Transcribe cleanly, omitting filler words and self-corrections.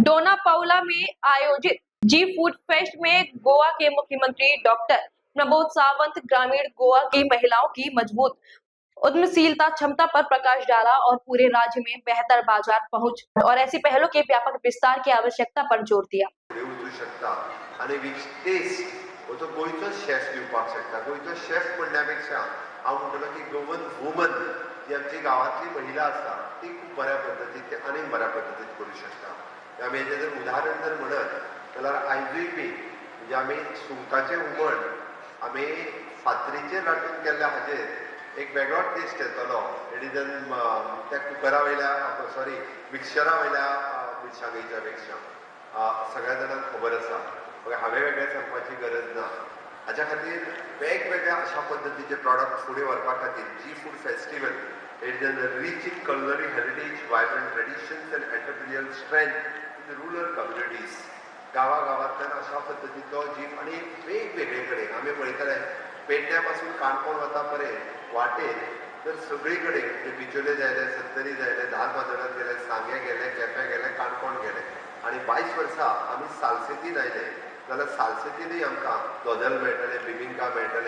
डोना Paula में आयोजित जी food fest में गोवा के मुख्यमंत्री डॉक्टर प्रमोद सावंत ग्रामीण गोवा की महिलाओं की मजबूत उद्यमशीलता क्षमता पर प्रकाश डाला और पूरे राज्य में बेहतर बाजार पहुंच और ऐसी पहलों के व्यापक विस्तार की आवश्यकता पर जोर दिया। तो गोयचो शेफ दिवपाक शकता। गोयचो शेफ म्हणण्यापेक्षा हांव म्हणटलो की गोवन वुमन जी आमची गांवांतली महिला आसा ती खूब बऱ्या पद्धतीन ते आनीक बऱ्या पद्धतीन करूं शकता। आमी हेजें जर उदाहरण जर म्हणत जाल्यार आयजूय बी म्हणजे आमी सुंगटाचें हुमण आमी फातरीचेर लाटून केल्ल्या हाचेर एक वेगळो टेस्ट येतलो। हेणी जर त्या कुकरा वयल्या मिक्सचरा वयल्या मिरसांगेच्या पेक्षा सगळ्या जाणांक खबर आसा। हांवें वेगळें सांगपाची गरज ना। हाच्या खातीर वेगवेगळ्या अशा पद्धतीचे प्रॉडक्ट फुडें व्हरपा खातीर जी food festival it is rich in culinary heritage, vibrant traditions and entrepreneurial strength in rural communities. गावागावांतल्यान अशा पद्धतीचो जीव आनी वेगवेगळे कडेन आमी पळयतले पेडण्या पासून काणकोण वता पर्यंत वाटेर तर सगळी कडेन म्हणजे बिचोले जायले, सत्तरी जायले, धार बाजारात गेले, सांगे गेले, केपें गेले, काणकोण गेले आनी 22 वर्सां आमी सालसेतीन आयले जाल्यार सालसेतीनय आमकां दोदल मेळटले, बिबिंका मेळटले।